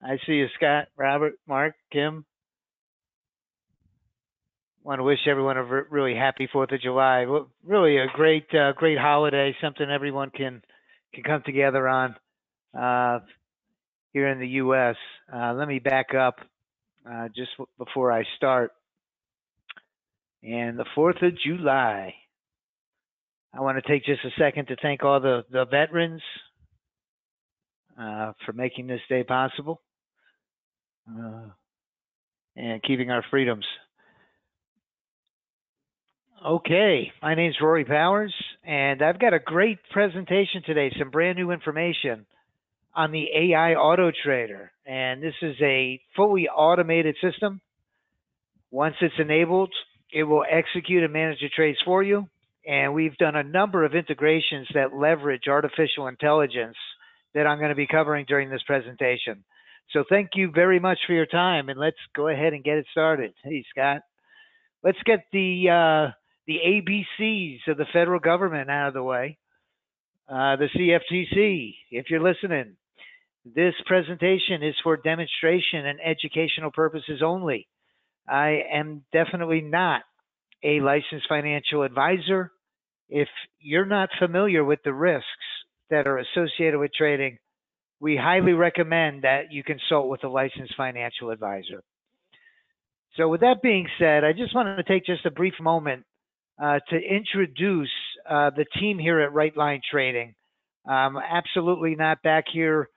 I see you, Scott, Robert, Mark, Kim. Want to wish everyone a really happy 4th of July. Really a great holiday, something everyone can come together on uh, here in the U.S. Let me back up just before I start. And the 4th of July, I want to take just a second to thank all the veterans for making this day possible uh, and keeping our freedoms. Okay, my name's Rory Powers, and I've got a great presentation today, some brand new information on the AI Auto Trader. And this is a fully automated system. Once it's enabled, it will execute and manage the trades for you. And we've done a number of integrations that leverage artificial intelligence that I'm going to be covering during this presentation. So thank you very much for your time, and let's go ahead and get it started. Hey, Scott. Let's get the ABCs of the federal government out of the way. The CFTC, if you're listening, this presentation is for demonstration and educational purposes only. I am definitely not a licensed financial advisor. If you're not familiar with the risks that are associated with trading, we highly recommend that you consult with a licensed financial advisor. So with that being said, I just wanted to take just a brief moment to introduce the team here at Right Line Trading. Absolutely not back here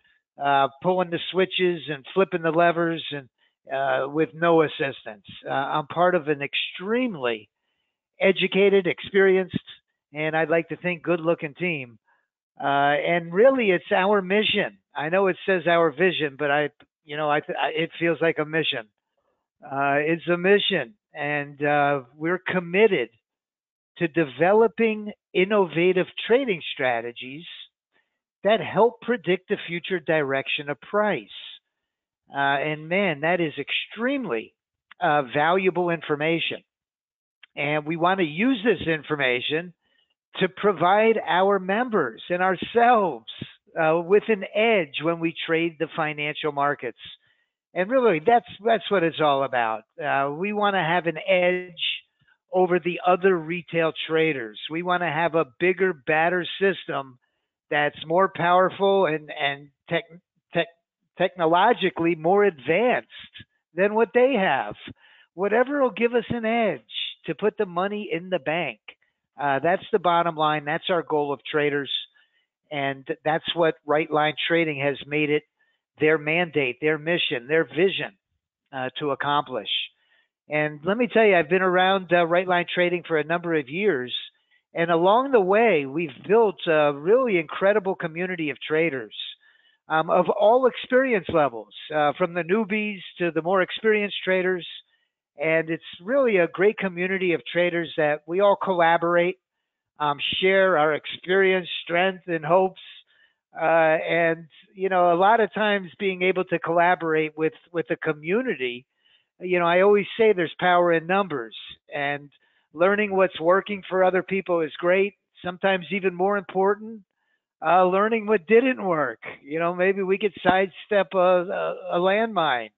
pulling the switches and flipping the levers and with no assistance. I'm part of an extremely educated, experienced, and I'd like to think good-looking team. And really, it's our mission. I know it says our vision, but it feels like a mission. It's a mission, and we're committed to developing innovative trading strategies that help predict the future direction of price. And man, that is extremely valuable information. And we want to use this information to provide our members and ourselves with an edge when we trade the financial markets. And really, that's what it's all about. We want to have an edge over the other retail traders. We want to have a bigger, better system that's more powerful and technologically more advanced than what they have. Whatever will give us an edge to put the money in the bank. That's the bottom line. That's our goal of traders. And that's what Right Line Trading has made it their mandate, their mission, their vision to accomplish. And let me tell you, I've been around Right Line Trading for a number of years. And along the way, we've built a really incredible community of traders of all experience levels, from the newbies to the more experienced traders. And it's really a great community of traders that we all collaborate, share our experience, strength, and hopes. And, a lot of times being able to collaborate with the community, I always say there's power in numbers, and learning what's working for other people is great. Sometimes even more important, learning what didn't work. Maybe we could sidestep a landmine,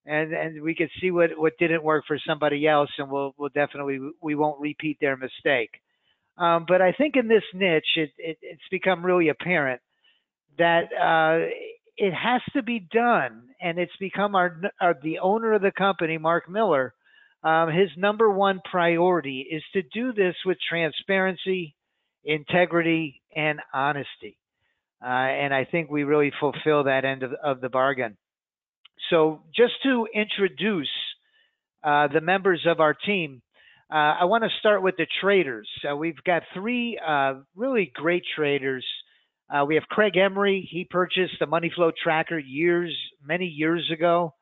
and we could see what didn't work for somebody else, and we'll definitely, we won't repeat their mistake. But I think in this niche, it's become really apparent that it has to be done, and it's become the owner of the company, Mark Miller. His number one priority is to do this with transparency, integrity, and honesty. And I think we really fulfill that end of the bargain. So just to introduce the members of our team, I want to start with the traders. We've got three really great traders. We have Craig Emery. He purchased the Money Flow Tracker many years ago.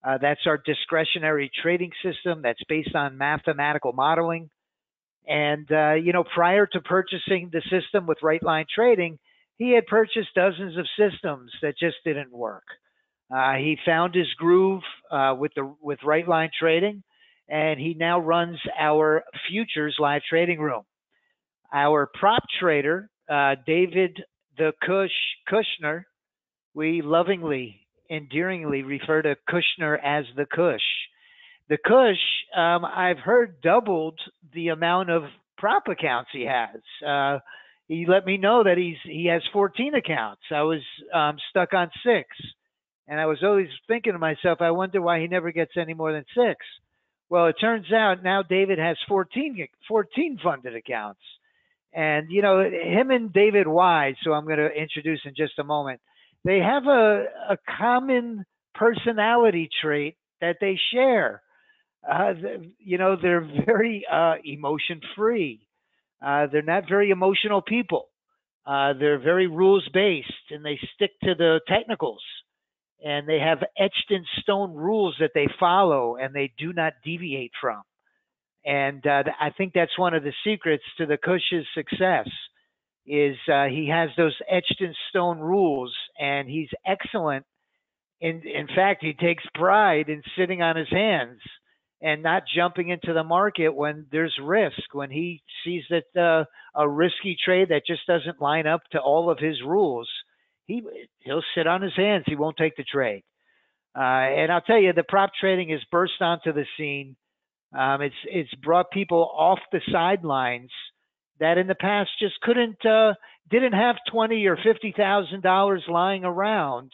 That's our discretionary trading system that's based on mathematical modeling. And, prior to purchasing the system with Right Line Trading, he had purchased dozens of systems that just didn't work. He found his groove with Right Line Trading, and he now runs our futures live trading room. Our prop trader, David the Kushner, we lovingly endearingly refer to Kushner as the Kush. The Kush, I've heard, doubled the amount of prop accounts he has. He let me know that he has 14 accounts. I was stuck on 6, and I was always thinking to myself, I wonder why he never gets any more than 6. Well, it turns out now David has 14 funded accounts. And, you know, him and David Wise, who I'm going to introduce in just a moment, they have a common personality trait that they share. You know, they're very emotion free. They're not very emotional people. They're very rules based, and they stick to the technicals. And they have etched in stone rules that they follow, and they do not deviate from. And I think that's one of the secrets to the Kush's success is he has those etched in stone rules, and he's excellent. In fact, he takes pride in sitting on his hands and not jumping into the market when there's risk, when he sees that a risky trade that just doesn't line up to all of his rules. He'll sit on his hands. He won't take the trade. And I'll tell you, the prop trading has burst onto the scene. It's brought people off the sidelines that in the past just didn't have $20,000 or $50,000 lying around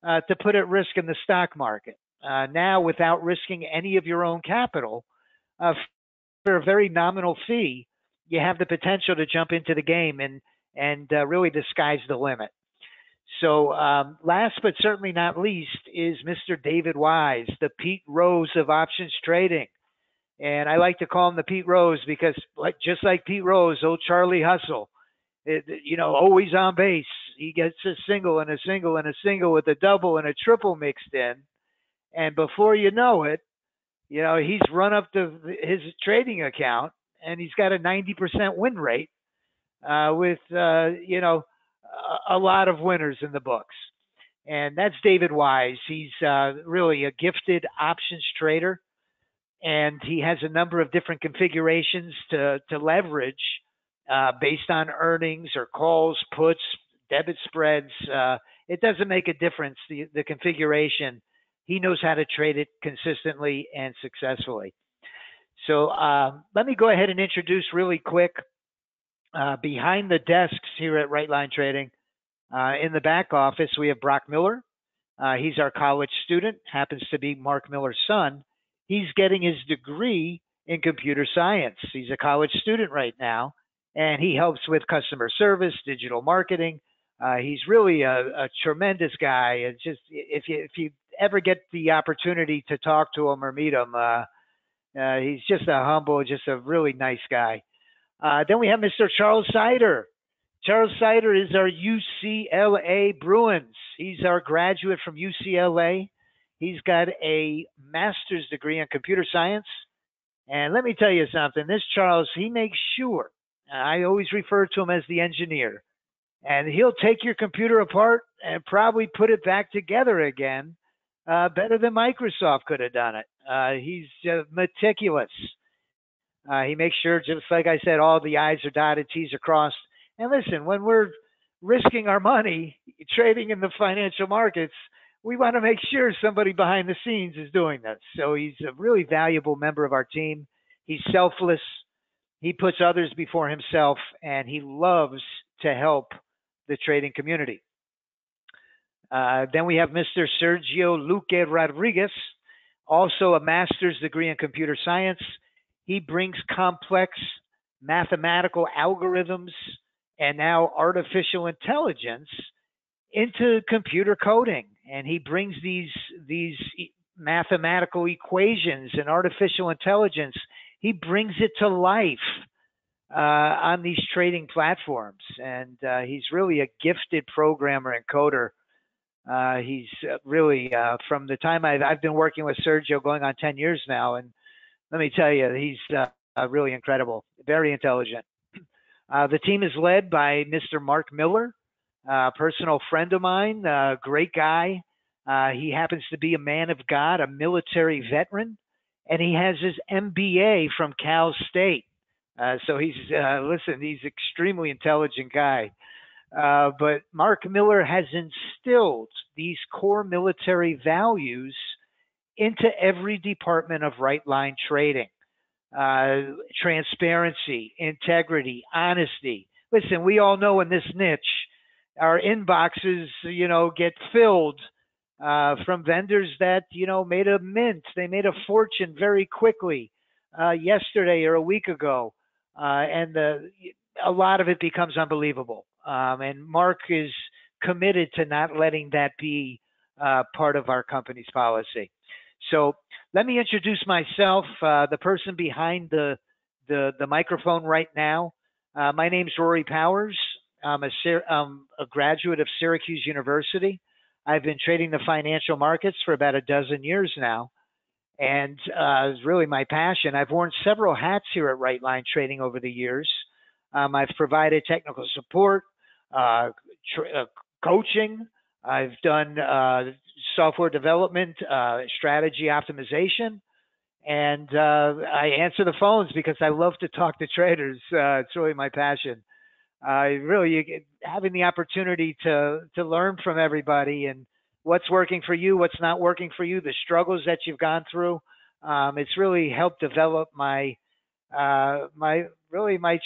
to put at risk in the stock market. Now, without risking any of your own capital, for a very nominal fee, you have the potential to jump into the game and really the sky's the limit. So last but certainly not least is Mr. David Wise, the Pete Rose of options trading. And I like to call him the Pete Rose because just like Pete Rose, old Charlie Hustle, you know, always on base. He gets a single and a single and a single with a double and a triple mixed in. And before you know it, you know, he's run up his trading account and he's got a 90% win rate with, you know, a lot of winners in the books. And that's David Wise. He's really a gifted options trader. And he has a number of different configurations to leverage based on earnings or calls, puts, debit spreads. It doesn't make a difference, the configuration. He knows how to trade it consistently and successfully. So let me go ahead and introduce really quick behind the desks here at Right Line Trading. In the back office, we have Brock Miller. He's our college student, happens to be Mark Miller's son. He's getting his degree in computer science. He's a college student right now, and he helps with customer service, digital marketing. He's really a tremendous guy. It's just if you ever get the opportunity to talk to him or meet him, he's just a humble, just a really nice guy. Then we have Mr. Charles Sider. Charles Sider is our UCLA Bruins. He's our graduate from UCLA. He's got a master's degree in computer science. And let me tell you something. This Charles, he makes sure, I always refer to him as the engineer, and he'll take your computer apart and probably put it back together again better than Microsoft could have done it. He's meticulous. He makes sure, just like I said, all the I's are dotted, T's are crossed. And listen, when we're risking our money trading in the financial markets, we want to make sure somebody behind the scenes is doing this. So he's a really valuable member of our team. He's selfless. He puts others before himself, and he loves to help the trading community. Then we have Mr. Sergio Luque Rodriguez, also a master's degree in computer science. He brings complex mathematical algorithms and now artificial intelligence into computer coding. And he brings these mathematical equations and artificial intelligence. He brings it to life on these trading platforms. And he's really a gifted programmer and coder. He's really, from the time I've been working with Sergio going on 10 years now, and let me tell you, he's really incredible, very intelligent. The team is led by Mr. Mark Miller, a personal friend of mine, great guy. He happens to be a man of God, a military veteran, and he has his MBA from Cal State. So he's, listen, he's an extremely intelligent guy. But Mark Miller has instilled these core military values into every department of right line trading. Transparency, integrity, honesty. Listen, we all know in this niche, our inboxes, get filled from vendors that, made a mint. They made a fortune very quickly yesterday or a week ago. And a lot of it becomes unbelievable. And Mark is committed to not letting that be part of our company's policy. So let me introduce myself, the person behind the microphone right now. My name's Rory Powers. I'm a graduate of Syracuse University. I've been trading the financial markets for about a dozen years now, and it's really my passion. I've worn several hats here at Right Line Trading over the years. I've provided technical support, coaching. I've done software development, strategy optimization, and I answer the phones because I love to talk to traders. It's really my passion. Having the opportunity to learn from everybody and what's working for you, what's not working for you, the struggles that you've gone through. It's really helped develop my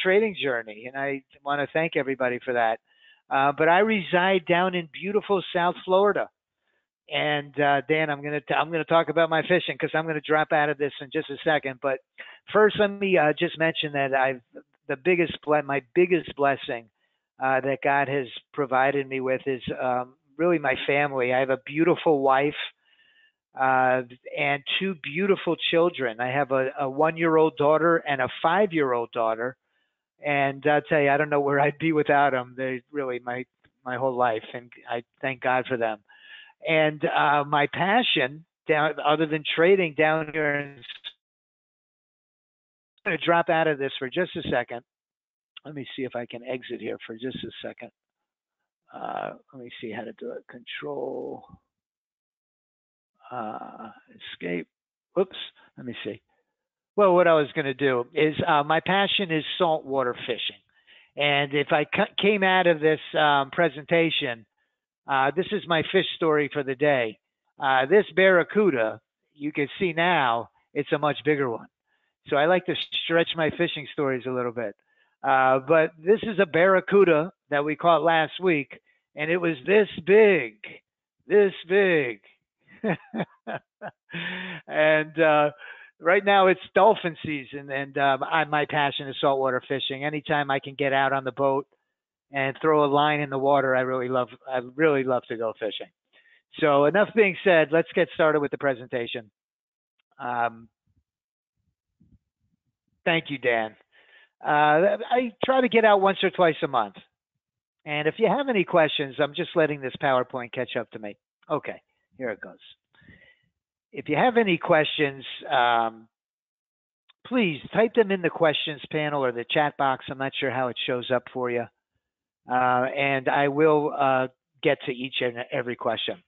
trading journey, and I want to thank everybody for that. But I reside down in beautiful South Florida. And Dan, I'm gonna talk about my fishing because I'm gonna drop out of this in just a second. But first, let me just mention that my biggest blessing that God has provided me with is really my family. I have a beautiful wife and two beautiful children. I have a 1-year-old daughter and a 5-year-old daughter. And I'll tell you, I don't know where I'd be without them. They're really my whole life, and I thank God for them. And my passion, other than trading down here, and I'm going to drop out of this for just a second. Let me see if I can exit here for just a second. Let me see how to do it. Control, escape. Oops. Let me see. Well, what I was going to do is my passion is saltwater fishing. And if I came out of this presentation, this is my fish story for the day. This barracuda, you can see now, it's a much bigger one. So I like to stretch my fishing stories a little bit. But this is a barracuda that we caught last week, and it was this big. And right now it's dolphin season, and my passion is saltwater fishing. Anytime I can get out on the boat and throw a line in the water, I really love to go fishing. So enough being said, let's get started with the presentation. Thank you, Dan. I try to get out once or twice a month. And if you have any questions, I'm just letting this PowerPoint catch up to me. Okay, here it goes. If you have any questions, please type them in the questions panel or the chat box. I'm not sure how it shows up for you. And I will get to each and every question.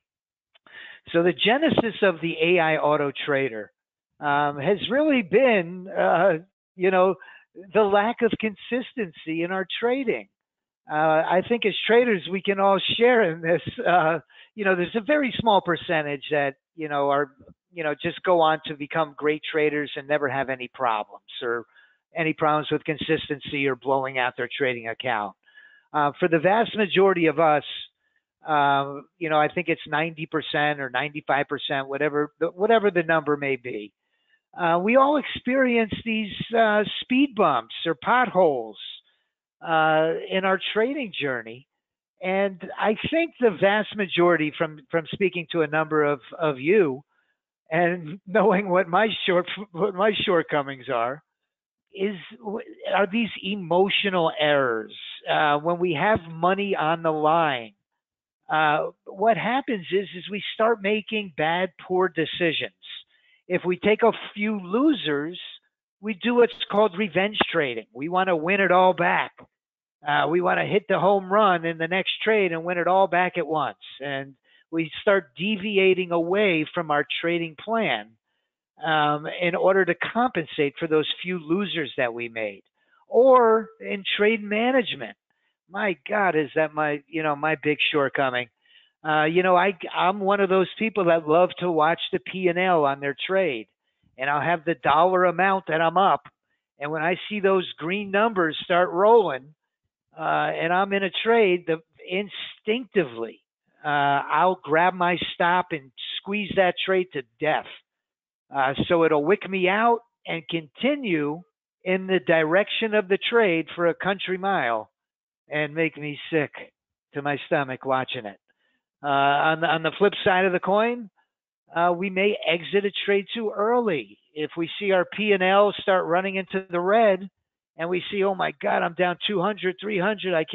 So the genesis of the AI auto trader has really been, the lack of consistency in our trading. I think as traders, we can all share in this. There's a very small percentage that, just go on to become great traders and never have any problems with consistency or blowing out their trading account. For the vast majority of us, I think it's 90% or 95%, whatever the number may be. We all experience these speed bumps or potholes in our trading journey. And I think the vast majority, from speaking to a number of you and knowing what my shortcomings are these emotional errors. When we have money on the line, what happens is we start making poor decisions. If we take a few losers, we do what's called revenge trading. We want to win it all back. We want to hit the home run in the next trade and win it all back at once. And we start deviating away from our trading plan in order to compensate for those few losers that we made. Or in trade management, My God, is that my big shortcoming? I'm one of those people that love to watch the P&L on their trade, and I'll have the dollar amount that I'm up, and when I see those green numbers start rolling, and I'm in a trade, instinctively, I'll grab my stop and squeeze that trade to death. So it'll wick me out and continue in the direction of the trade for a country mile and make me sick to my stomach watching it. On the flip side of the coin, we may exit a trade too early. If we see our P&L start running into the red and we see, oh my God, I'm down 200, 300, I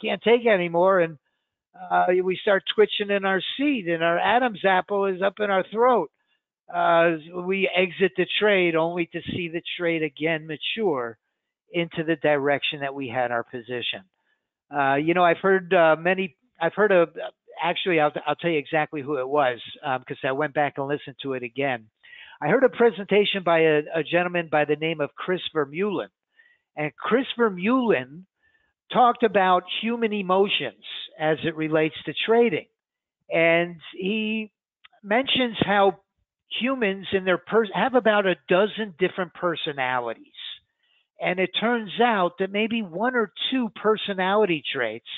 can't take it anymore. And we start twitching in our seat and our Adam's apple is up in our throat. We exit the trade only to see the trade again mature into the direction that we had our position. I've heard of, actually, I'll tell you exactly who it was because I went back and listened to it again. I heard a presentation by a gentleman by the name of Chris Vermeulen. And Chris Vermeulen talked about human emotions as it relates to trading. And he mentions how humans in their have about a dozen different personalities. And it turns out that maybe one or two personality traits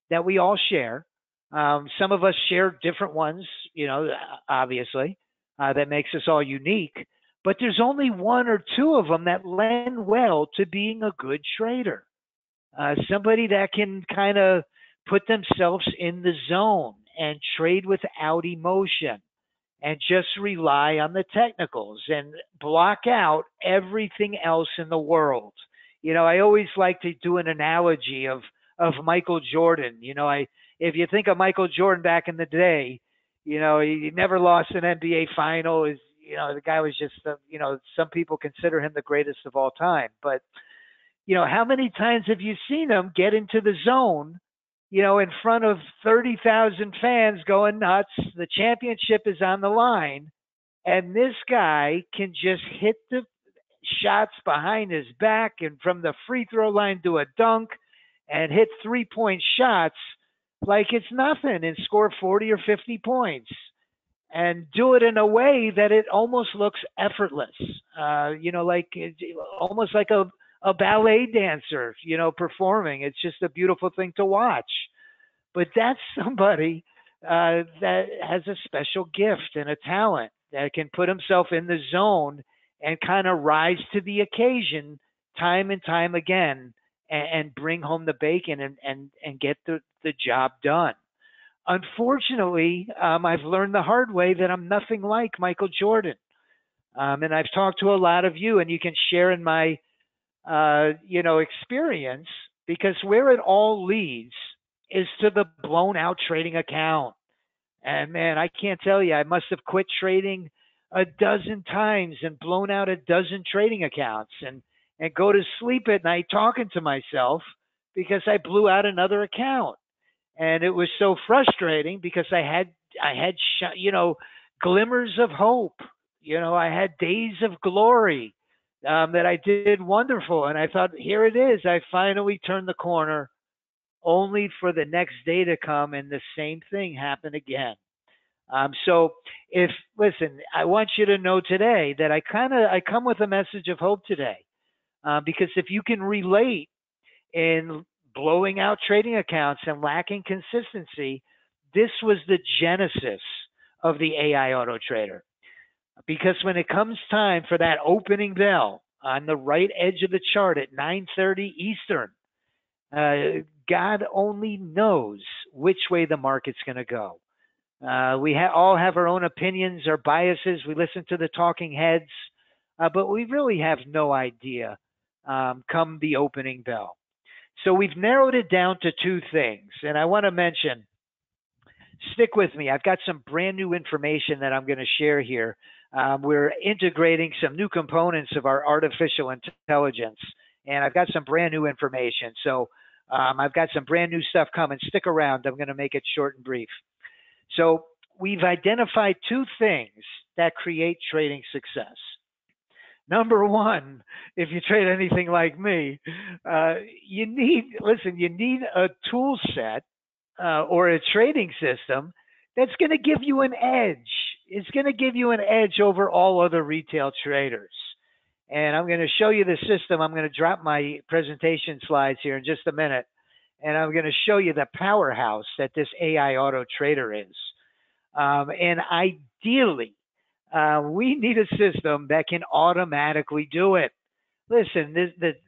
that we all share. Some of us share different ones, obviously, that makes us all unique. But there's only one or two of them that lend well to being a good trader. Somebody that can kind of put themselves in the zone and trade without emotion and just rely on the technicals and block out everything else in the world. I always like to do an analogy of Michael Jordan. If you think of Michael Jordan back in the day, he never lost an NBA final. The guy was just, some people consider him the greatest of all time. But, how many times have you seen him get into the zone, in front of 30,000 fans going nuts? The championship is on the line. And this guy can just hit the shots behind his back and from the free throw line do a dunk and hit 3-point shots like it's nothing and score 40 or 50 points and do it in a way that it almost looks effortless. Almost like a ballet dancer, performing. It's just a beautiful thing to watch. But that's somebody that has a special gift and a talent that can put himself in the zone and kind of rise to the occasion time and time again and bring home the bacon and get the job done. Unfortunately, I've learned the hard way that I'm nothing like Michael Jordan. And I've talked to a lot of you, and you can share in my, experience, because where it all leads is to the blown out trading account. And man, I can't tell you, I must have quit trading a dozen times and blown out a dozen trading accounts and go to sleep at night talking to myself because I blew out another account. And it was so frustrating because I had glimmers of hope. I had days of glory that I did wonderful. And I thought, here it is. I finally turned the corner, only for the next day to come and the same thing happen again. So listen, I want you to know today that I come with a message of hope today, because if you can relate in blowing out trading accounts and lacking consistency, this was the genesis of the AI auto trader. Because when it comes time for that opening bell on the right edge of the chart at 9:30 Eastern, God only knows which way the market's going to go. We all have our own opinions, our biases. We listen to the talking heads, but we really have no idea come the opening bell. So we've narrowed it down to two things. And I want to mention, stick with me. I've got some brand new information that I'm going to share here. We're integrating some new components of our artificial intelligence, and I've got some brand new information. So I've got some brand new stuff coming. Stick around. I'm going to make it short and brief. So we've identified two things that create trading success. Number one, if you trade anything like me, you need a tool set or a trading system that's going to give you an edge. It's going to give you an edge over all other retail traders. And I'm going to show you the system. I'm going to drop my presentation slides here in just a minute. And I'm going to show you the powerhouse that this AI auto trader is. And ideally, we need a system that can automatically do it. Listen,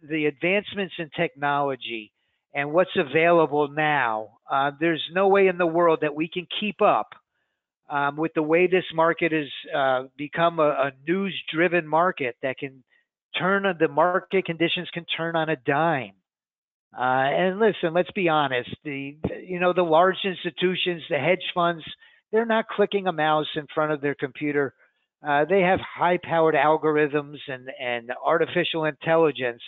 the advancements in technology and what's available now, there's no way in the world that we can keep up with the way this market has become a news-driven market that can the market conditions can turn on a dime. And listen, let's be honest. The large institutions, the hedge funds, they're not clicking a mouse in front of their computer. They have high-powered algorithms and artificial intelligence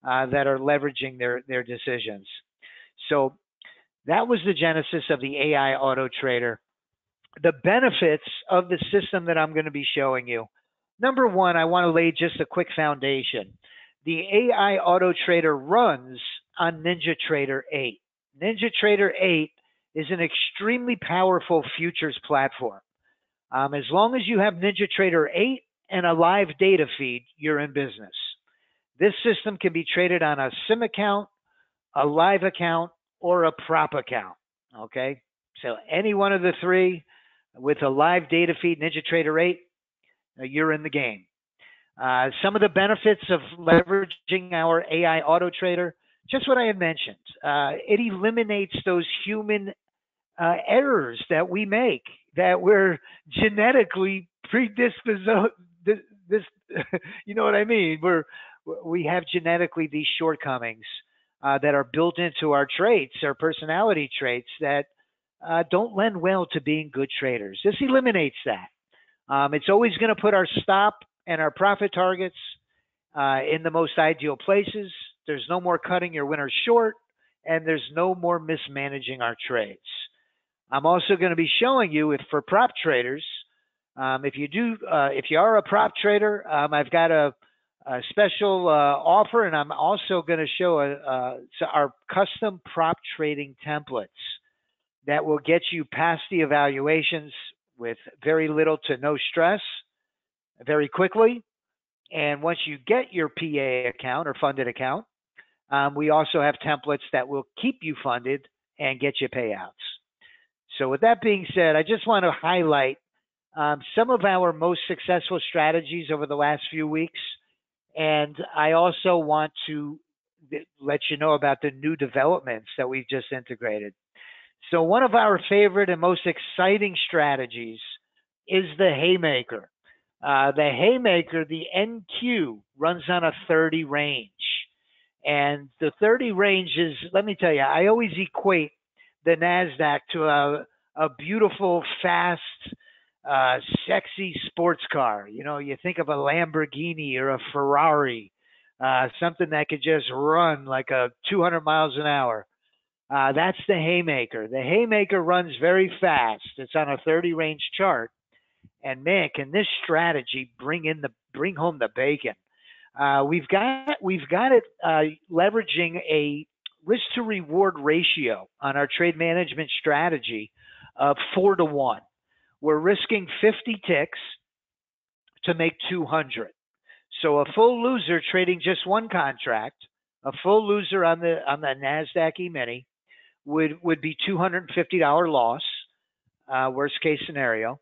that are leveraging their decisions. So that was the genesis of the AI auto trader. The benefits of the system that I'm going to be showing you. Number one, I want to lay just a quick foundation. The AI auto trader runs on NinjaTrader 8. NinjaTrader 8 is an extremely powerful futures platform. As long as you have NinjaTrader 8 and a live data feed, you're in business. This system can be traded on a SIM account, a live account, or a prop account. Okay, so any one of the three with a live data feed, NinjaTrader 8, you're in the game. Some of the benefits of leveraging our AI auto trader, just what I had mentioned. It eliminates those human errors that we make, that we're genetically predisposed. You know what I mean? We have genetically these shortcomings that are built into our traits, our personality traits that don't lend well to being good traders. This eliminates that. It's always going to put our stop and our profit targets in the most ideal places. There's no more cutting your winners short, and there's no more mismanaging our trades. I'm also going to be showing you, if for prop traders, if you are a prop trader, I've got a special offer, and I'm also going to show our custom prop trading templates that will get you past the evaluations with very little to no stress, very quickly. And once you get your PA account or funded account, we also have templates that will keep you funded and get you payouts. So with that being said, I just want to highlight some of our most successful strategies over the last few weeks. And I also want to let you know about the new developments that we've just integrated. So one of our favorite and most exciting strategies is the Haymaker. The Haymaker, the NQ, runs on a 30 range. And the 30 range is, let me tell you, I always equate the NASDAQ to a beautiful, fast, sexy sports car. You know, you think of a Lamborghini or a Ferrari, something that could just run like 200 miles an hour. That's the Haymaker. The Haymaker runs very fast. It's on a 30 range chart. And man, can this strategy bring home the bacon? We've got it leveraging a risk to reward ratio on our trade management strategy of 4-to-1. We're risking 50 ticks to make 200. So a full loser trading just one contract, a full loser on the NASDAQ E-mini would be $250 loss, worst case scenario,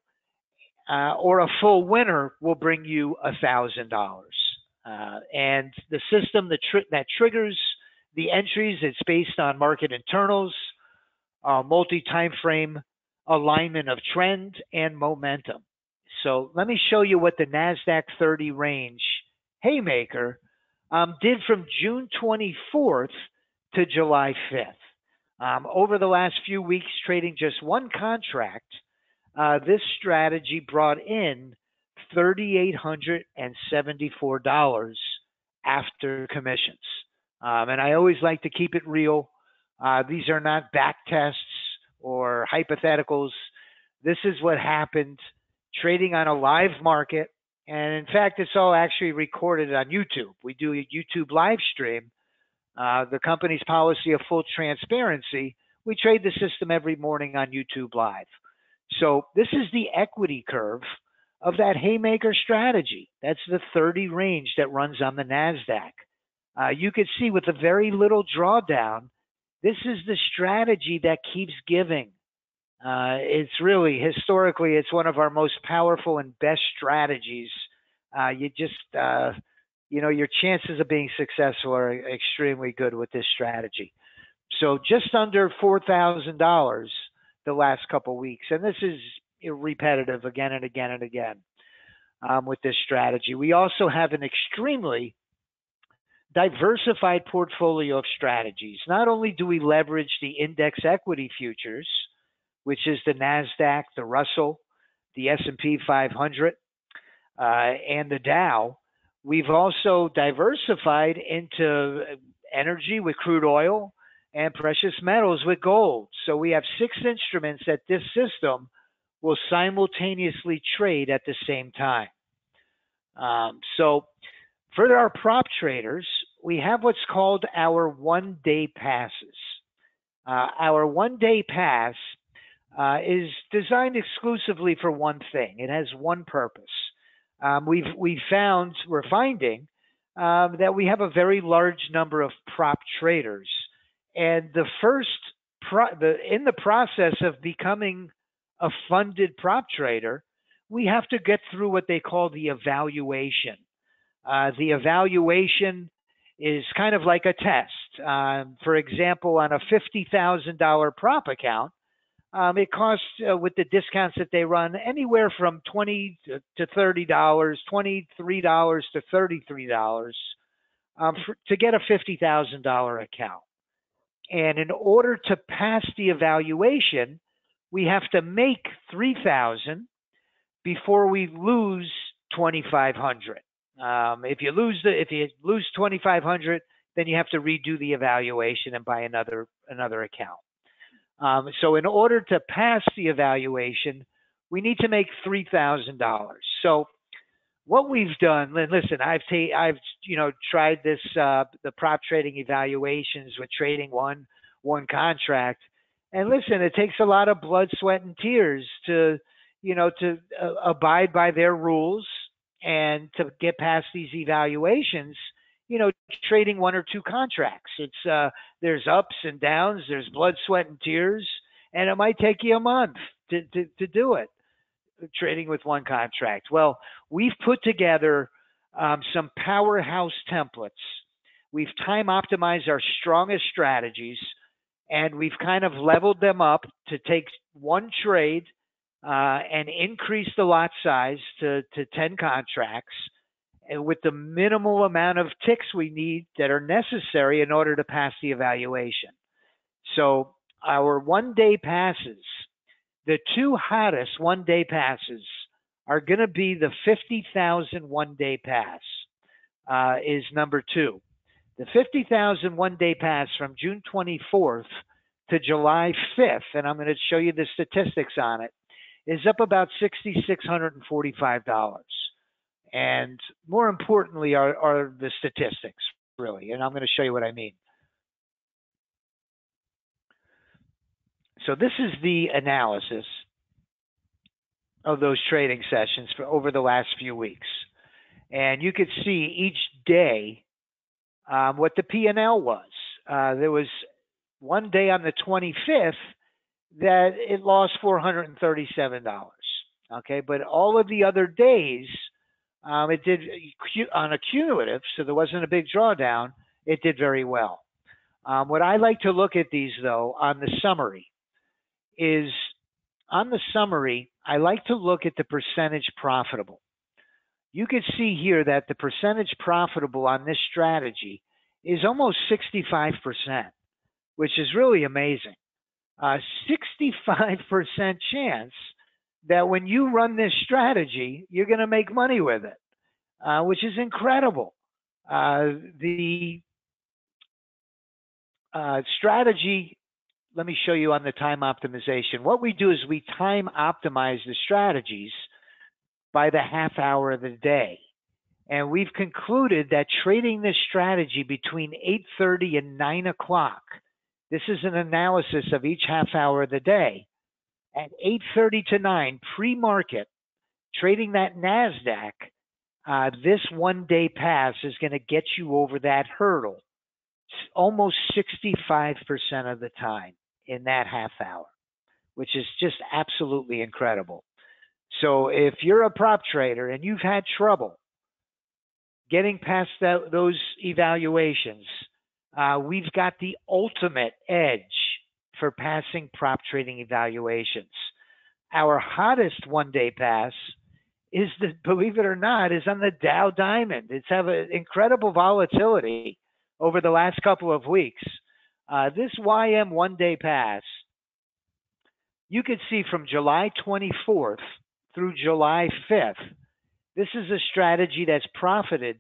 or a full winner will bring you $1,000. And the system that triggers the entries, it's based on market internals, multi-time frame alignment of trend and momentum. So let me show you what the NASDAQ 30 range Haymaker did from June 24th to July 5th. Over the last few weeks, trading just one contract, this strategy brought in $3,874 after commissions. And I always like to keep it real. These are not back tests or hypotheticals. This is what happened trading on a live market And in fact, it's all actually recorded on YouTube. We do a YouTube live stream. The company's policy of full transparency, we trade the system every morning on YouTube Live. So this is the equity curve of that haymaker strategy. That's the 30 range that runs on the NASDAQ. You could see with a very little drawdown, this is the strategy that keeps giving. It's really, historically, it's one of our most powerful and best strategies. You just, your chances of being successful are extremely good with this strategy. So just under $4,000 the last couple of weeks. And this is repetitive again and again and again with this strategy. We also have an extremely diversified portfolio of strategies. Not only do we leverage the index equity futures, which is the NASDAQ, the Russell, the S&P 500, and the Dow, we've also diversified into energy with crude oil and precious metals with gold. So we have 6 instruments that this system will simultaneously trade at the same time. So for our prop traders, we have what's called our one-day passes. Our one-day pass is designed exclusively for one thing. It has one purpose. We're finding that we have a very large number of prop traders, and in the process of becoming a funded prop trader, we have to get through what they call the evaluation. The evaluation is kind of like a test. For example, on a $50,000 prop account, it costs, with the discounts that they run, anywhere from $20 to $30, $23 to $33 to get a $50,000 account. And in order to pass the evaluation, we have to make $3,000 before we lose $2,500. If you lose $2,500, then you have to redo the evaluation and buy another account. So in order to pass the evaluation, we need to make $3,000. So what we've done, listen, I've tried this, the prop trading evaluations with trading one contract, and listen, it takes a lot of blood, sweat, and tears to abide by their rules and to get past these evaluations. Trading 1 or 2 contracts. It's there's ups and downs, there's blood, sweat, and tears, and it might take you a month to do it, trading with one contract. Well, we've put together some powerhouse templates. We've time optimized our strongest strategies, and we've kind of leveled them up to take one trade and increase the lot size to 10 contracts, and with the minimal amount of ticks we need that are necessary in order to pass the evaluation. So our one-day passes, the 2 hottest one-day passes are going to be the 50,000 one-day pass is number 2. The 50,000 one-day pass from June 24th to July 5th, and I'm going to show you the statistics on it, is up about $6,645. And more importantly are the statistics, really. And I'm going to show you what I mean. So this is the analysis of those trading sessions for over the last few weeks. And you could see each day what the P&L was. There was one day on the 25th that it lost $437. Okay, but all of the other days, it did on a cumulative, so there wasn't a big drawdown. It did very well. What I like to look at these, though, on the summary is, on the summary, I like to look at the percentage profitable. You can see here that the percentage profitable on this strategy is almost 65%, which is really amazing. 65% chance that when you run this strategy, you're going to make money with it, which is incredible. The strategy, let me show you on the time optimization. What we do is we time optimize the strategies by the half hour of the day. And we've concluded that trading this strategy between 8:30 and 9 o'clock, this is an analysis of each half hour of the day. At 8:30 to 9 pre-market, trading that NASDAQ, this 1 day pass is going to get you over that hurdle almost 65% of the time in that half hour, which is just absolutely incredible. So if you're a prop trader and you've had trouble getting past those evaluations, we've got the ultimate edge for passing prop trading evaluations. Our hottest 1 day pass is, believe it or not, is on the Dow Diamond. It's have an incredible volatility over the last couple of weeks. This YM 1 day pass, you could see from July 24th through July 5th, this is a strategy that's profited.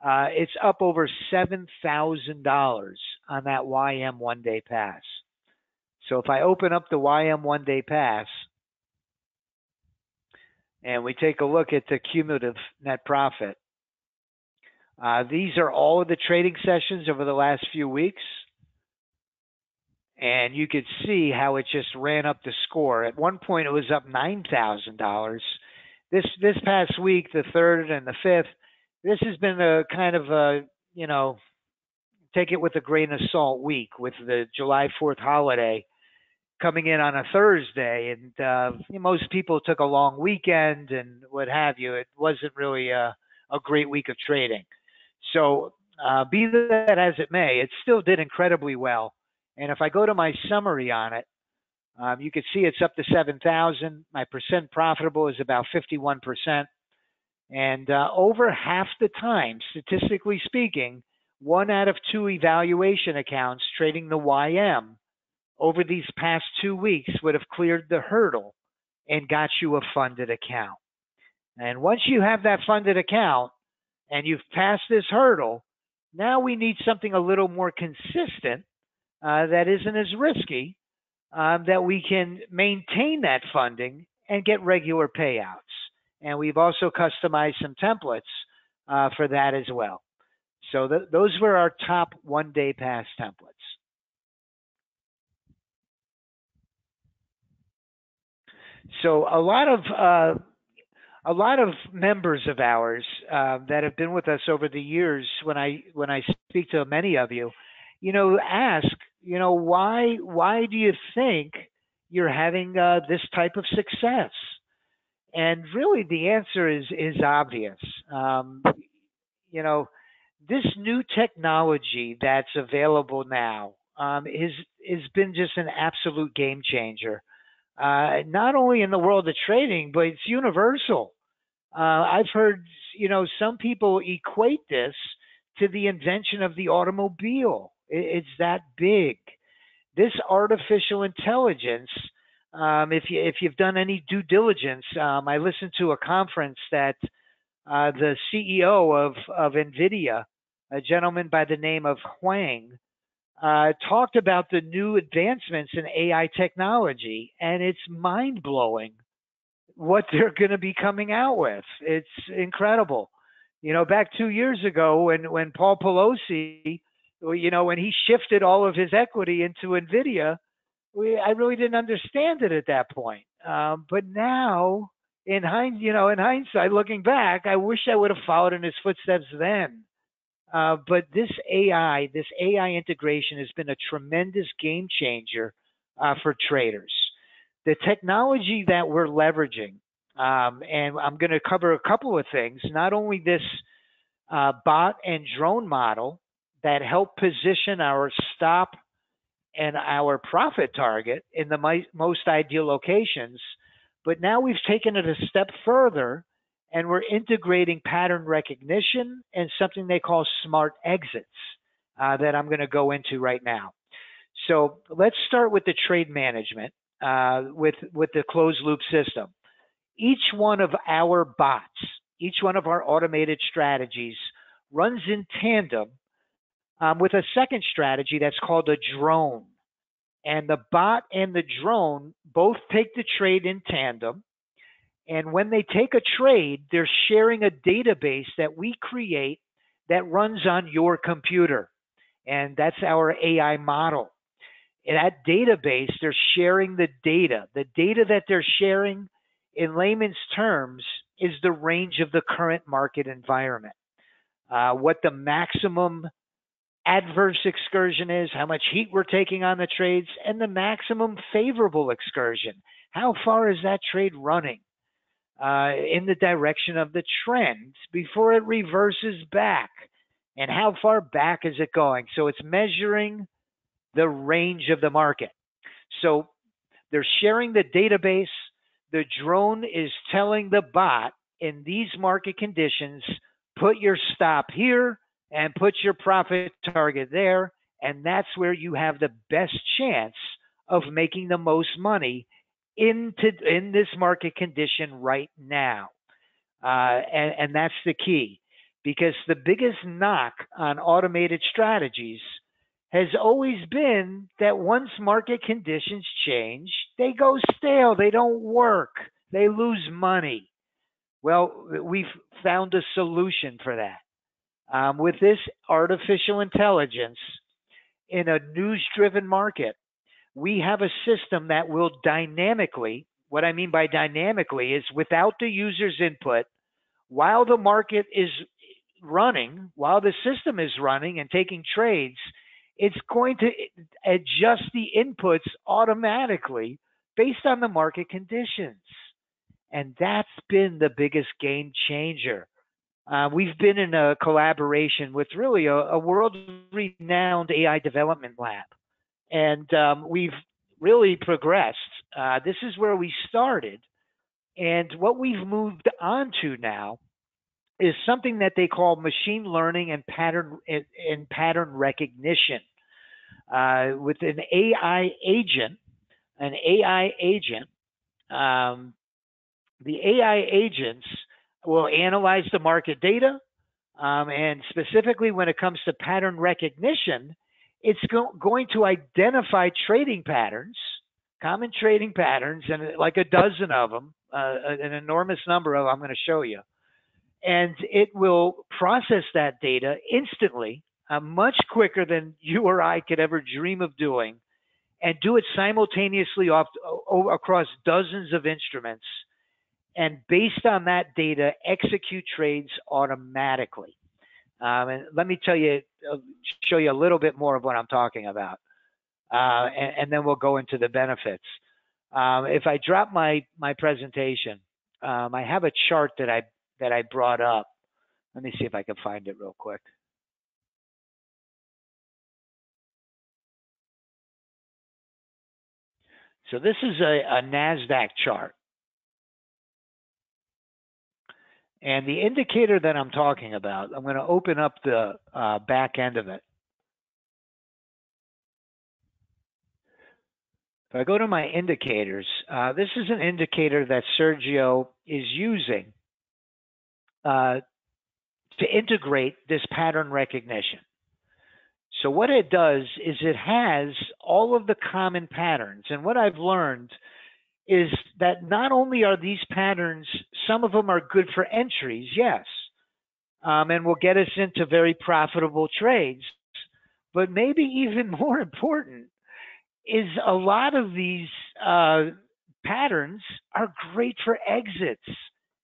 It's up over $7,000 on that YM 1 day pass. So if I open up the YM 1 day pass and we take a look at the cumulative net profit, these are all of the trading sessions over the last few weeks. And you could see how it just ran up the score. At one point, it was up $9,000. This past week, the 3rd and the 5th, this has been a kind of a, take it with a grain of salt week, with the July 4th holiday coming in on a Thursday. And most people took a long weekend and what have you. It wasn't really a great week of trading. So be that as it may, it still did incredibly well. And if I go to my summary on it, you can see it's up to 7,000. My percent profitable is about 51%. And over half the time, statistically speaking, 1 out of 2 evaluation accounts trading the YM over these past 2 weeks would have cleared the hurdle and got you a funded account. And once you have that funded account and you've passed this hurdle, now we need something a little more consistent that isn't as risky, that we can maintain that funding and get regular payouts. And we've also customized some templates for that as well. So those were our top 1 day pass templates. So a lot of members of ours that have been with us over the years, when I speak to many of you, ask, why do you think you're having this type of success? And really, the answer is obvious. This new technology that's available now has been just an absolute game changer. Not only in the world of trading, but it's universal. I've heard, some people equate this to the invention of the automobile. It's that big. This artificial intelligence, if you've done any due diligence, I listened to a conference that the CEO of NVIDIA, a gentleman by the name of Huang, talked about the new advancements in AI technology, and it's mind-blowing what they're going to be coming out with. It's incredible. Back 2 years ago when Paul Pelosi, when he shifted all of his equity into NVIDIA, I really didn't understand it at that point. But now, in hindsight, looking back, I wish I would have followed in his footsteps then. But this AI integration has been a tremendous game changer for traders. The technology that we're leveraging, and I'm going to cover a couple of things, not only this bot and drone model that help position our stop and our profit target in the most ideal locations, but now we've taken it a step further and we're integrating pattern recognition and something they call smart exits that I'm going to go into right now. So let's start with the trade management with the closed loop system. Each one of our bots, each one of our automated strategies runs in tandem with a second strategy that's called a drone. And the bot and the drone both take the trade in tandem. And when they take a trade, they're sharing a database that we create that runs on your computer. And that's our AI model. In that database, they're sharing the data. The data that they're sharing, in layman's terms, is the range of the current market environment. What the maximum adverse excursion is, how much heat we're taking on the trades, and the maximum favorable excursion. How far is that trade running in the direction of the trend before it reverses back? And how far back is it going? So it's measuring the range of the market. So they're sharing the database. The drone is telling the bot, in these market conditions, put your stop here and put your profit target there. And that's where you have the best chance of making the most money in this market condition right now. And that's the key, because the biggest knock on automated strategies has always been that once market conditions change, they go stale, they don't work, they lose money. Well, we've found a solution for that. With this artificial intelligence in a news-driven market, we have a system that will dynamically, what I mean by dynamically is without the user's input, while the market is running, while the system is running and taking trades, it's going to adjust the inputs automatically based on the market conditions. And that's been the biggest game changer. We've been in a collaboration with really a world-renowned AI development lab. And we've really progressed. This is where we started. And what we've moved on to now is something that they call machine learning and pattern recognition. With an AI agent, the AI agents will analyze the market data, and specifically when it comes to pattern recognition, it's going to identify trading patterns, common trading patterns, and like a dozen of them, an enormous number of them I'm going to show you. And it will process that data instantly, much quicker than you or I could ever dream of doing, and do it simultaneously across dozens of instruments. And based on that data, execute trades automatically. And let me show you a little bit more of what I'm talking about, and then we'll go into the benefits. If I drop my presentation, I have a chart that I brought up. Let me see if I can find it real quick. So this is a NASDAQ chart. And the indicator that I'm talking about, I'm going to open up the back end of it. If I go to my indicators, this is an indicator that Sergio is using to integrate this pattern recognition. So what it does is it has all of the common patterns. And what I've learned is that not only are these patterns, some of them are good for entries, yes, and will get us into very profitable trades, but maybe even more important is a lot of these patterns are great for exits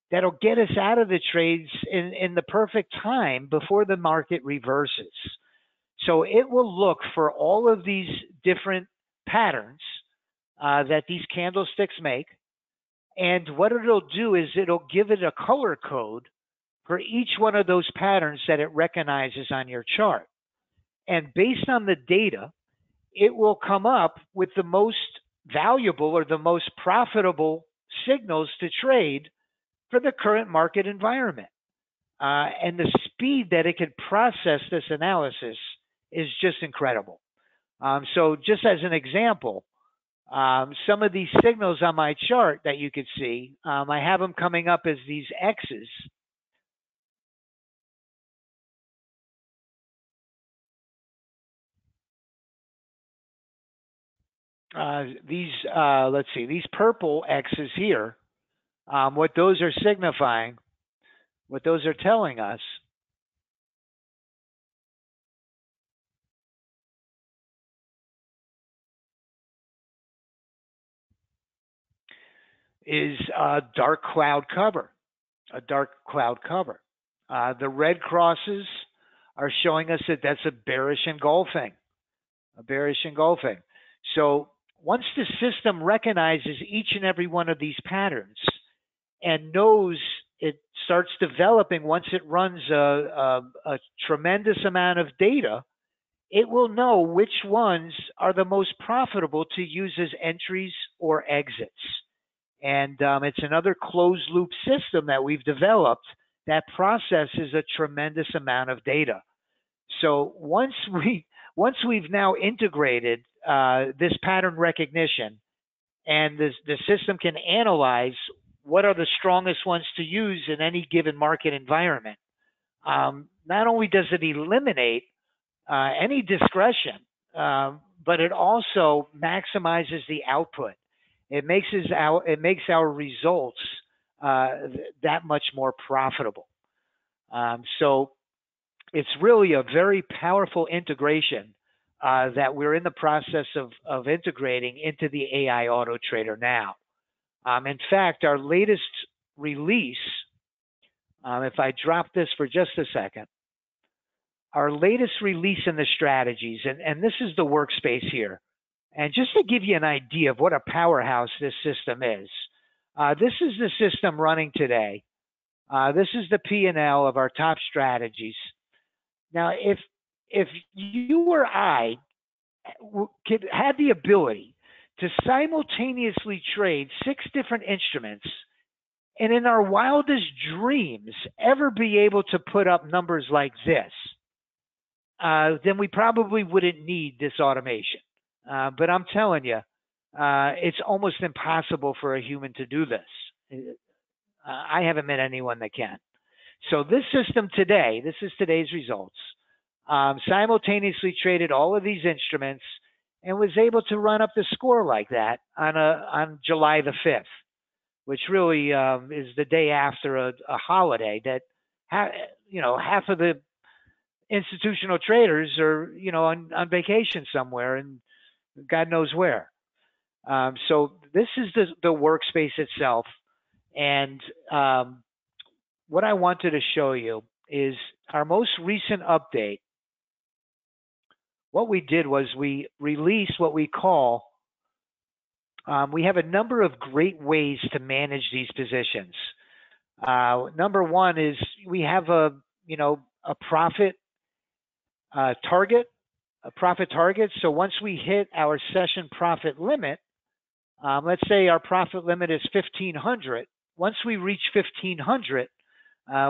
that'll get us out of the trades in the perfect time before the market reverses. So it will look for all of these different patterns that these candlesticks make. And what it'll do is it'll give it a color code for each one of those patterns that it recognizes on your chart. And based on the data, it will come up with the most valuable or the most profitable signals to trade for the current market environment. And the speed that it can process this analysis is just incredible. So just as an example, some of these signals on my chart that you could see, I have them coming up as these X's. Let's see, these purple X's here What those are signifying, what those are telling us, is a dark cloud cover, a dark cloud cover. The red crosses are showing us that that's a bearish engulfing, a bearish engulfing. So once the system recognizes each and every one of these patterns and knows it starts developing, once it runs a tremendous amount of data, it will know which ones are the most profitable to use as entries or exits. And it's another closed loop system that we've developed that processes a tremendous amount of data. So once we've now integrated this pattern recognition, and the system can analyze what are the strongest ones to use in any given market environment, not only does it eliminate any discretion, but it also maximizes the output. It makes our results that much more profitable. So it's really a very powerful integration that we're in the process of integrating into the AI Auto Trader now. In fact, our latest release, if I drop this for just a second, our latest release in the strategies, and this is the workspace here. And just to give you an idea of what a powerhouse this system is, this is the system running today. This is the P&L of our top strategies. Now, if you or I had the ability to simultaneously trade 6 different instruments, and in our wildest dreams ever be able to put up numbers like this, then we probably wouldn't need this automation. But I'm telling you, it's almost impossible for a human to do this. I haven't met anyone that can. So this system today, this is today's results, simultaneously traded all of these instruments and was able to run up the score like that on July the 5th, which really is the day after a holiday that half of the institutional traders are on vacation somewhere and God knows where. So this is the workspace itself, and what I wanted to show you is our most recent update. What we did was we released what we call, we have a number of great ways to manage these positions. Number one is we have a profit target, So once we hit our session profit limit, let's say our profit limit is 1,500. Once we reach 1,500,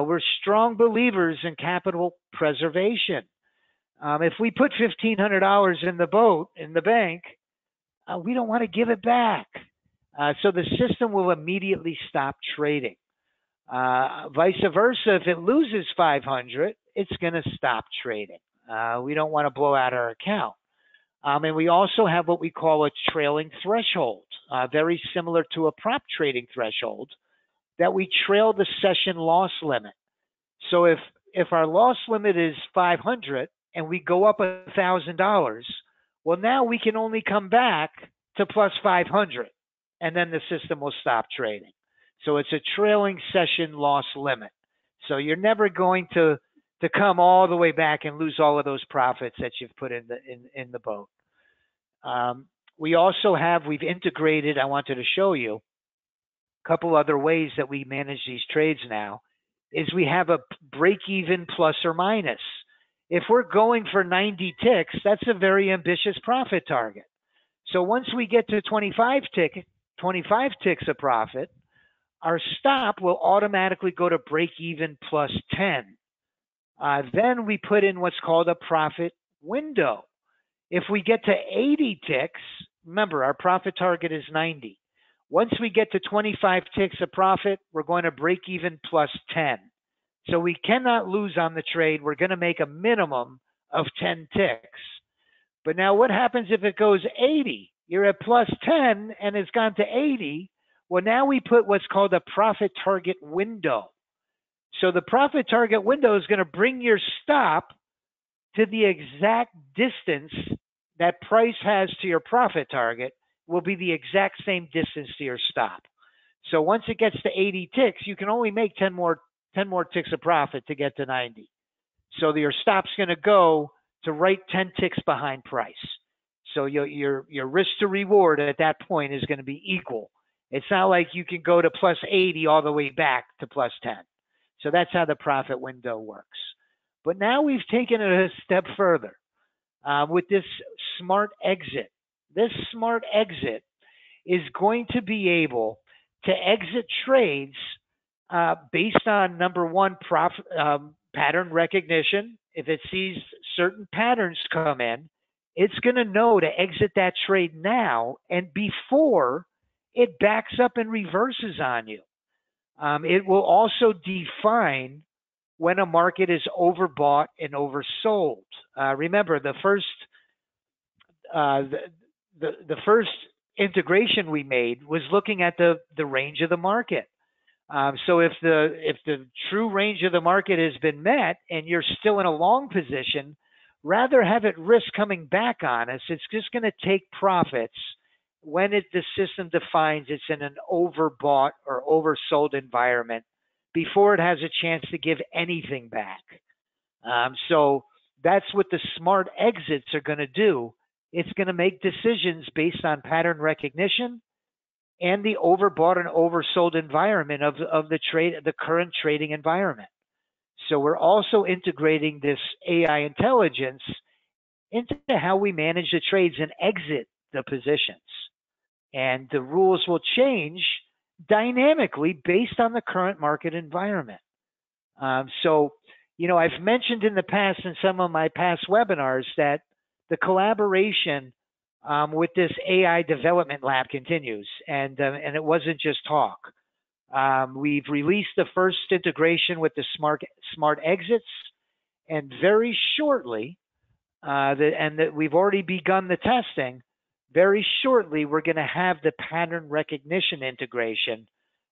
we're strong believers in capital preservation. If we put $1,500 in the bank, we don't want to give it back. So the system will immediately stop trading. Vice versa, if it loses 500, it's going to stop trading. We don't want to blow out our account. And we also have what we call a trailing threshold, very similar to a prop trading threshold, that we trail the session loss limit. So if our loss limit is 500 and we go up $1,000, well, now we can only come back to plus 500, and then the system will stop trading. So it's a trailing session loss limit. So you're never going to come all the way back and lose all of those profits that you've put in the boat. We also we've integrated, I wanted to show you a couple other ways that we manage these trades now, is we have a break even plus or minus. If we're going for 90 ticks, that's a very ambitious profit target. So once we get to 25 ticks of profit, our stop will automatically go to break even plus 10. Then we put in what's called a profit window. If we get to 80 ticks, remember our profit target is 90. Once we get to 25 ticks of profit, we're going to break even plus 10. So we cannot lose on the trade. We're going to make a minimum of 10 ticks. But now what happens if it goes 80? You're at plus 10 and it's gone to 80. Well, now we put what's called a profit target window. So the profit target window is going to bring your stop to the exact distance that price has to your profit target will be the exact same distance to your stop. So once it gets to 80 ticks, you can only make 10 more ticks of profit to get to 90. So your stop's going to go to right 10 ticks behind price. So your risk to reward at that point is going to be equal. It's not like you can go to plus 80 all the way back to plus 10. So that's how the profit window works. But now we've taken it a step further with this smart exit. This smart exit is going to be able to exit trades based on, number one, pattern recognition. If it sees certain patterns come in, it's going to know to exit that trade now and before it backs up and reverses on you. It will also define when a market is overbought and oversold. Remember, the first integration we made was looking at the range of the market. So if the true range of the market has been met and you're still in a long position, rather have it risk coming back on us. It's just going to take profits when the system defines it's in an overbought or oversold environment before it has a chance to give anything back. So that's what the smart exits are going to do. It's going to make decisions based on pattern recognition and the overbought and oversold environment of the current trading environment. So we're also integrating this AI intelligence into how we manage the trades and exit the positions. And the rules will change dynamically based on the current market environment. So, I've mentioned in the past in some of my past webinars that the collaboration with this AI development lab continues, and it wasn't just talk. We've released the first integration with the smart exits, and very shortly, we've already begun the testing. Very shortly, we're going to have the pattern recognition integration,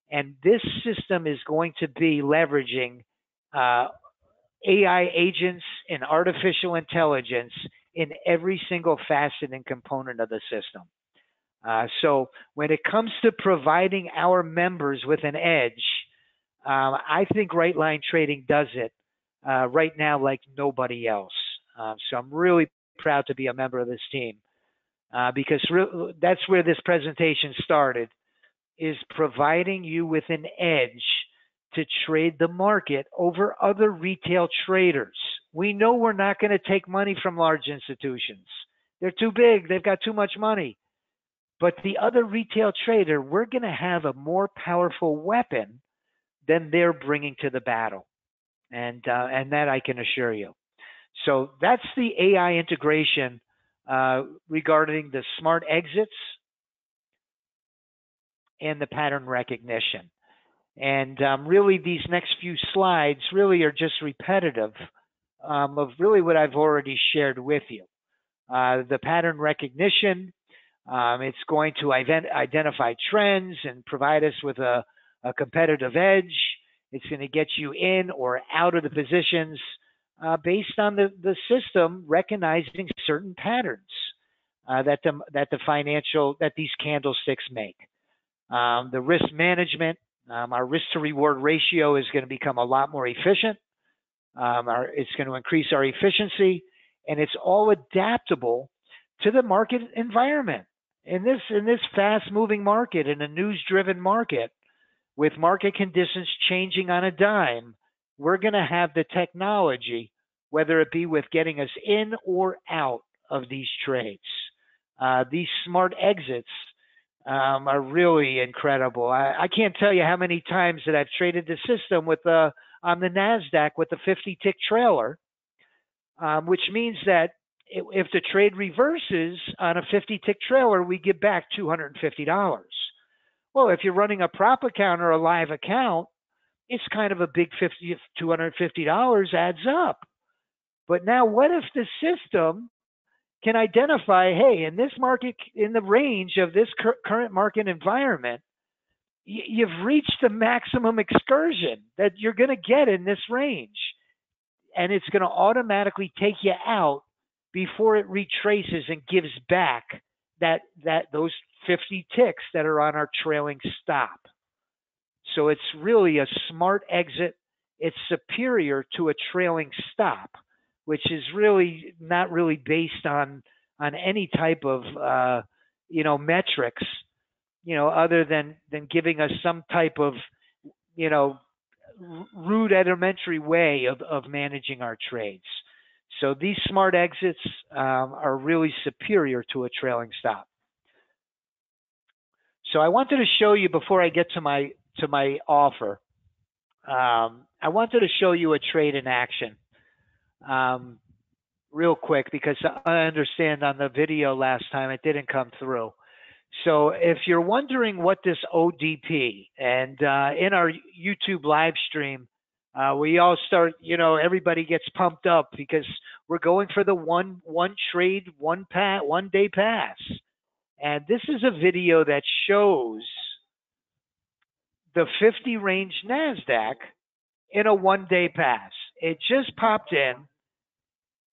and this system is going to be leveraging AI agents and artificial intelligence in every single facet and component of the system. So when it comes to providing our members with an edge, I think Right Line Trading does it right now like nobody else. So I'm really proud to be a member of this team because that's where this presentation started, is providing you with an edge to trade the market over other retail traders. We know we're not going to take money from large institutions. They're too big. They've got too much money. But the other retail trader, we're going to have a more powerful weapon than they're bringing to the battle. And that I can assure you. So that's the AI integration regarding the smart exits and the pattern recognition. And really, these next few slides really are just repetitive of really what I've already shared with you. The pattern recognition, it's going to identify trends and provide us with a competitive edge. It's going to get you in or out of the positions based on the system recognizing certain patterns that these candlesticks make. The risk management, our risk to reward ratio is going to become a lot more efficient. It's going to increase our efficiency, and it's all adaptable to the market environment. In this fast-moving market, in a news-driven market, with market conditions changing on a dime, we're going to have the technology, whether it be with getting us in or out of these trades. These smart exits are really incredible. I can't tell you how many times that I've traded the system on the NASDAQ with a 50-tick trailer, which means that if the trade reverses on a 50-tick trailer, we give back $250. Well, if you're running a prop account or a live account, it's kind of a big $250 adds up. But now what if the system can identify, hey, in this market, in the range of this current market environment, you've reached the maximum excursion that you're going to get in this range. And it's going to automatically take you out before it retraces and gives back those 50 ticks that are on our trailing stop. So it's really a smart exit. It's superior to a trailing stop, which is really not really based on any type of metrics, other than giving us some type of rudimentary way of managing our trades. So these smart exits are really superior to a trailing stop. So I wanted to show you before I get to my offer. I wanted to show you a trade in action real quick, because I understand on the video last time it didn't come through. So if you're wondering what this ODP, and in our YouTube live stream, we all start, everybody gets pumped up because we're going for the one trade, one day pass. And this is a video that shows the 50 range NASDAQ in a 1 day pass. It just popped in.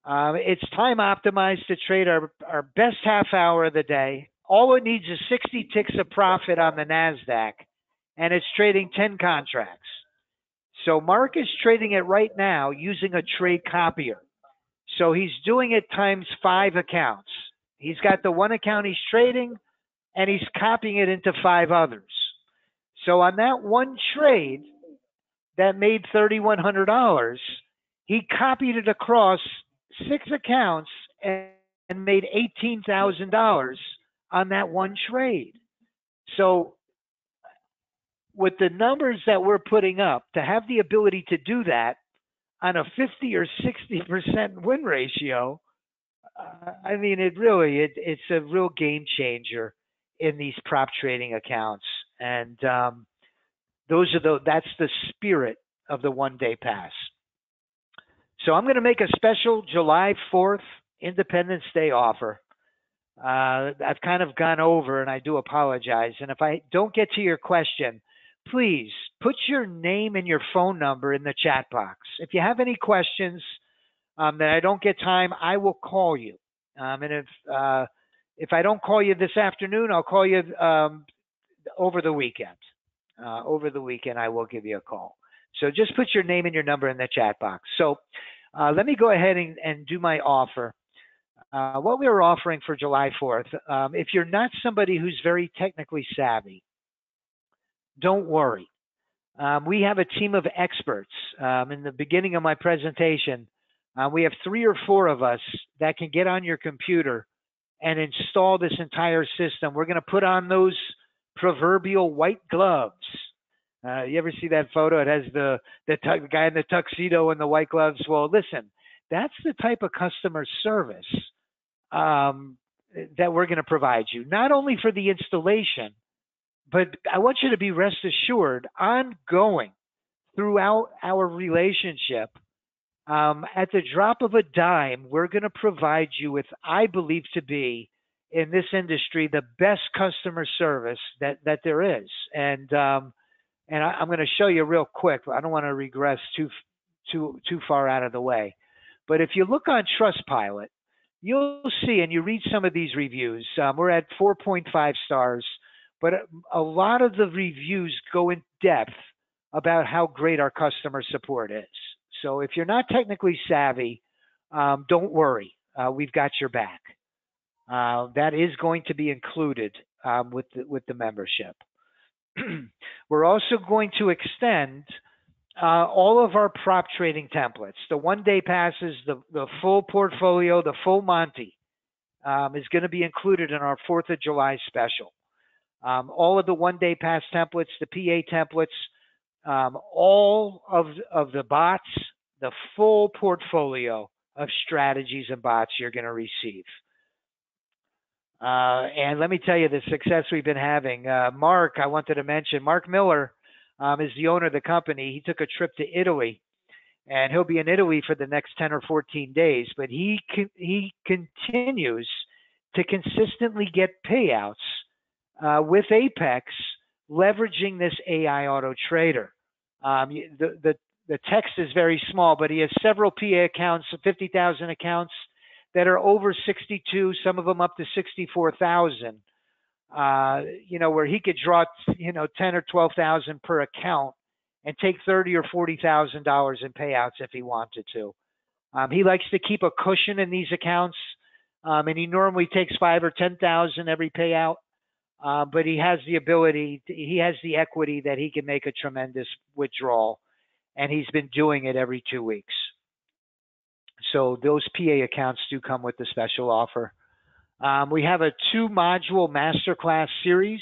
It's time optimized to trade our best half hour of the day. All it needs is 60 ticks of profit on the NASDAQ, and it's trading 10 contracts. So Mark is trading it right now using a trade copier. So he's doing it times 5 accounts. He's got the one account he's trading, and he's copying it into 5 others. So on that one trade that made $3,100, he copied it across 6 accounts and made $18,000 on that one trade. So with the numbers that we're putting up, to have the ability to do that on a 50 or 60% win ratio, I mean, it's a real game changer in these prop trading accounts. And that's the spirit of the 1 day pass. So I'm going to make a special July 4th Independence Day offer. I've kind of gone over, and I do apologize. And if I don't get to your question, please put your name and your phone number in the chat box. If you have any questions that I don't get time, I will call you. And if I don't call you this afternoon, I'll call you over the weekend. Over the weekend, I will give you a call. So just put your name and your number in the chat box. So let me go ahead and do my offer. What we are offering for July 4th, if you're not somebody who's very technically savvy, don't worry. We have a team of experts. In the beginning of my presentation, we have 3 or 4 of us that can get on your computer and install this entire system. We're going to put on those proverbial white gloves. You ever see that photo? It has the guy in the tuxedo and the white gloves. Well, listen, that's the type of customer service that we're going to provide you, not only for the installation, but I want you to be rest assured, ongoing throughout our relationship, at the drop of a dime, we're going to provide you with, I believe to be, in this industry, the best customer service that there is. And I'm going to show you real quick. I don't want to regress too far out of the way. But if you look on Trustpilot, you'll see, and you read some of these reviews, we're at 4.5 stars, but a lot of the reviews go in depth about how great our customer support is. So if you're not technically savvy, don't worry. We've got your back. That is going to be included with the membership. We're also going to extend all of our prop trading templates. The 1 day passes, the full portfolio, the full Monty is going to be included in our 4th of July special. All of the 1 day pass templates, the PA templates, all of the bots, the full portfolio of strategies and bots you're going to receive. And let me tell you the success we've been having. Mark, I wanted to mention, Mark Miller is the owner of the company. He took a trip to Italy, and he'll be in Italy for the next 10 or 14 days. But he continues to consistently get payouts with Apex leveraging this AI auto trader. The text is very small, but he has several PA accounts, 50,000 accounts that are over 62, some of them up to 64,000. Where he could draw, 10 or 12,000 per account and take $30,000 or $40,000 in payouts if he wanted to. He likes to keep a cushion in these accounts, and he normally takes 5,000 or 10,000 every payout. But he has the ability, he has the equity that he can make a tremendous withdrawal, and he's been doing it every 2 weeks. So those PA accounts do come with the special offer. We have a 2-module masterclass series.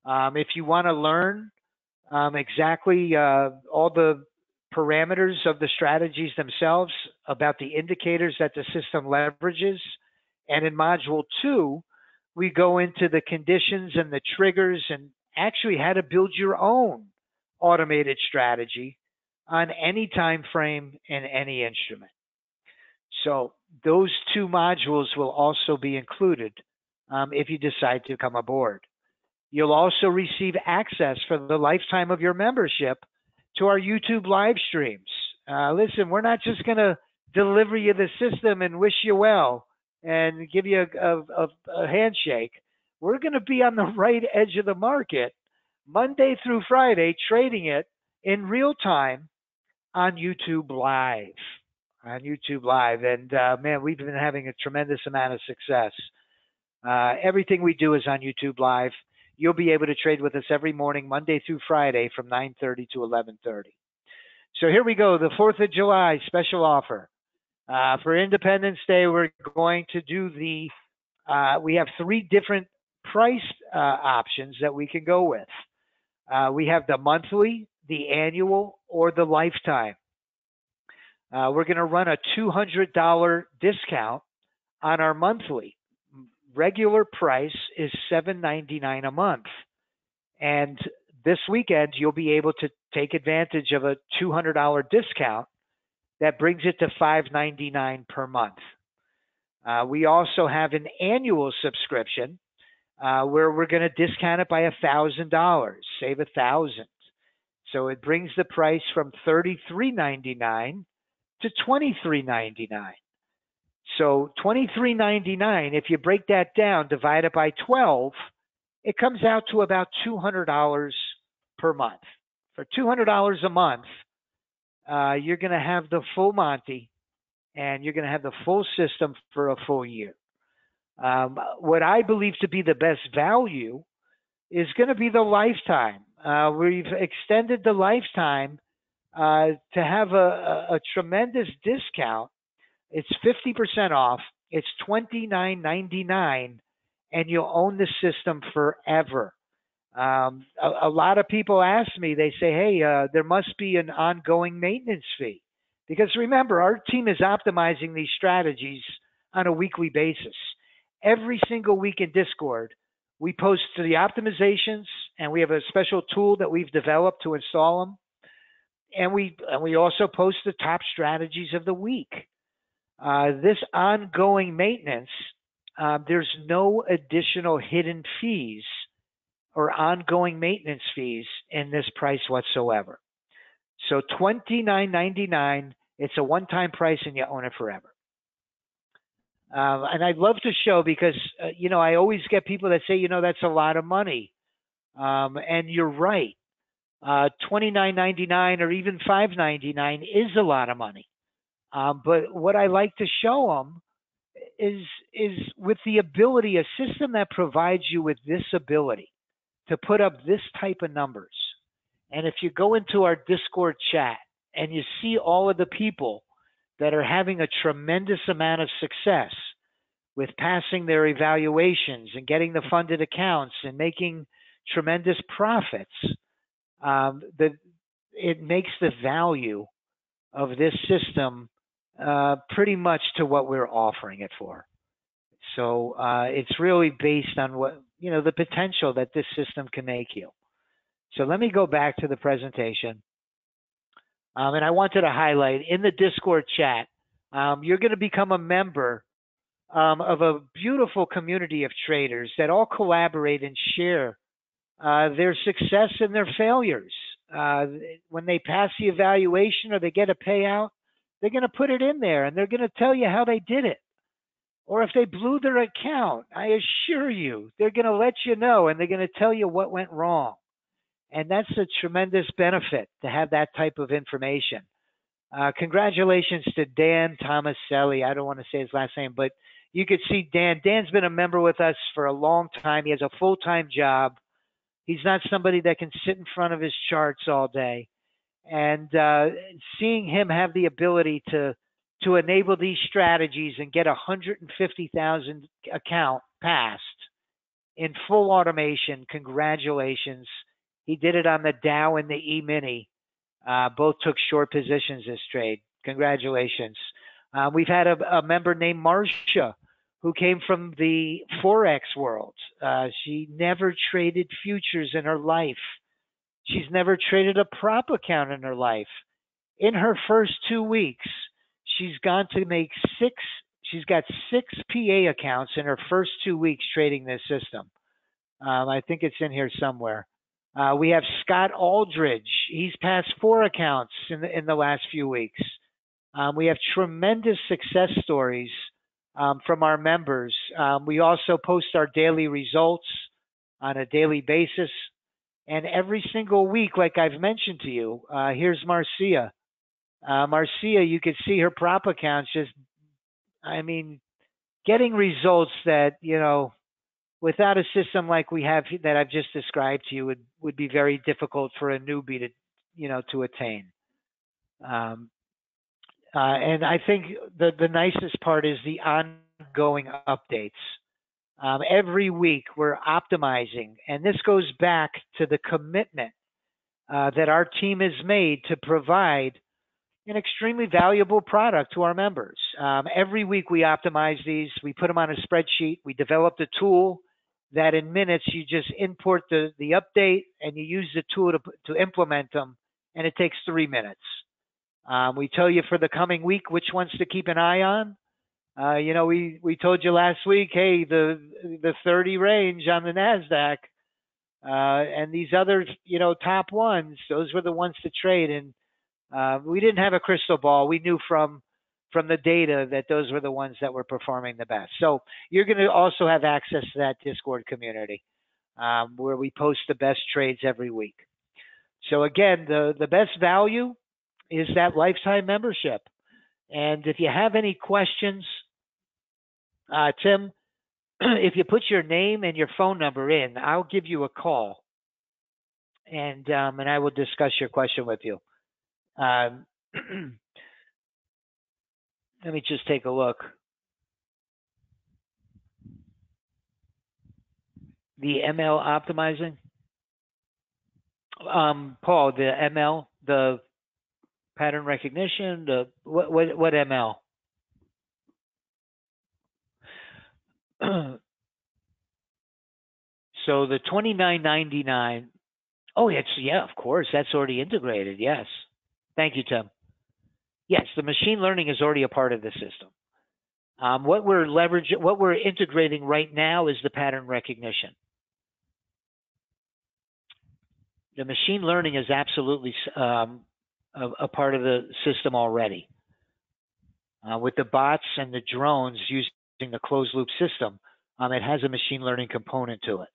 If you want to learn exactly all the parameters of the strategies themselves, about the indicators that the system leverages, and in module 2, we go into the conditions and the triggers and actually how to build your own automated strategy on any time frame and any instrument. So those 2 modules will also be included if you decide to come aboard. You'll also receive access for the lifetime of your membership to our YouTube live streams. Listen, we're not just going to deliver you the system and wish you well and give you a handshake. We're going to be on the right edge of the market Monday through Friday, trading it in real time on YouTube Live. And man, we've been having a tremendous amount of success. Everything we do is on YouTube Live. You'll be able to trade with us every morning, Monday through Friday, from 9:30 to 11:30. So here we go, the 4th of July special offer. For Independence Day, we're going to do we have 3 different price options that we can go with. We have the monthly, the annual, or the lifetime. We're going to run a $200 discount on our monthly. Regular price is $7.99 a month. And this weekend, you'll be able to take advantage of a $200 discount that brings it to $5.99 per month. We also have an annual subscription where we're going to discount it by $1,000, save $1,000. So it brings the price from $33.99 to $23.99. So $23.99, if you break that down, divide it by 12, it comes out to about $200 per month. For $200 a month, you're going to have the full Monty, and you're going to have the full system for a full year. What I believe to be the best value is going to be the lifetime. We've extended the lifetime to have a tremendous discount. It's 50% off. It's $29.99, and you'll own the system forever. A lot of people ask me, they say, hey, there must be an ongoing maintenance fee. Because remember, our team is optimizing these strategies on a weekly basis. Every single week in Discord, we post the optimizations, and we have a special tool that we've developed to install them. And we also post the top strategies of the week. This ongoing maintenance, there's no additional hidden fees or ongoing maintenance fees in this price whatsoever. So $29.99, it's a one-time price and you own it forever. And I'd love to show because, I always get people that say, that's a lot of money. And you're right. $29.99 or even $5.99 is a lot of money. But what I like to show them is with the ability, a system that provides you with this ability to put up this type of numbers. And if you go into our Discord chat and you see all of the people that are having a tremendous amount of success with passing their evaluations and getting the funded accounts and making tremendous profits, it makes the value of this system pretty much to what we're offering it for. So it's really based on what, the potential that this system can make you. So let me go back to the presentation. And I wanted to highlight in the Discord chat, you're going to become a member of a beautiful community of traders that all collaborate and share their success and their failures. When they pass the evaluation or they get a payout, they're going to put it in there and they're going to tell you how they did it. Or if they blew their account, I assure you, they're going to let you know and they're going to tell you what went wrong. And that's a tremendous benefit to have that type of information. Congratulations to Dan Tomaselli. I don't want to say his last name, but you could see Dan. Dan's been a member with us for a long time. He has a full-time job. He's not somebody that can sit in front of his charts all day. And seeing him have the ability to enable these strategies and get 150,000 account passed in full automation, congratulations. He did it on the Dow and the E-mini. Both took short positions this trade. Congratulations. We've had a member named Marcia who came from the Forex world. She never traded futures in her life. She's never traded a prop account in her life. In her first 2 weeks, she's got 6 PA accounts in her first 2 weeks trading this system. I think it's in here somewhere. We have Scott Aldridge. He's passed 4 accounts in the last few weeks. We have tremendous success stories from our members. We also post our daily results on a daily basis. And every single week, like I've mentioned to you, here's Marcia. Marcia, you can see her prop accounts just, getting results that, without a system like we have that I've just described to you would be very difficult for a newbie to attain. And I think the nicest part is the ongoing updates. Every week we're optimizing, and this goes back to the commitment that our team has made to provide an extremely valuable product to our members. Every week we optimize these, we put them on a spreadsheet, we developed a tool that in minutes you just import the update and you use the tool to implement them, and it takes 3 minutes. We tell you for the coming week which ones to keep an eye on. We told you last week, hey, the 30 range on the NASDAQ, and these other, top ones, those were the ones to trade. And we didn't have a crystal ball. We knew from the data that those were the ones that were performing the best. So you're going to also have access to that Discord community where we post the best trades every week. So again, the best value is that lifetime membership. And if you have any questions, Tim, if you put your name and your phone number in, I'll give you a call, and I will discuss your question with you. Let me just take a look. The ML optimizing, Paul, the ML, the pattern recognition, the what ML? So the 29.99. Oh, yeah, of course, that's already integrated. Yes, thank you, Tim. Yes, the machine learning is already a part of the system. What we're integrating right now is the pattern recognition. The machine learning is absolutely a part of the system already. With the bots and the drones using the closed loop system, it has a machine learning component to it.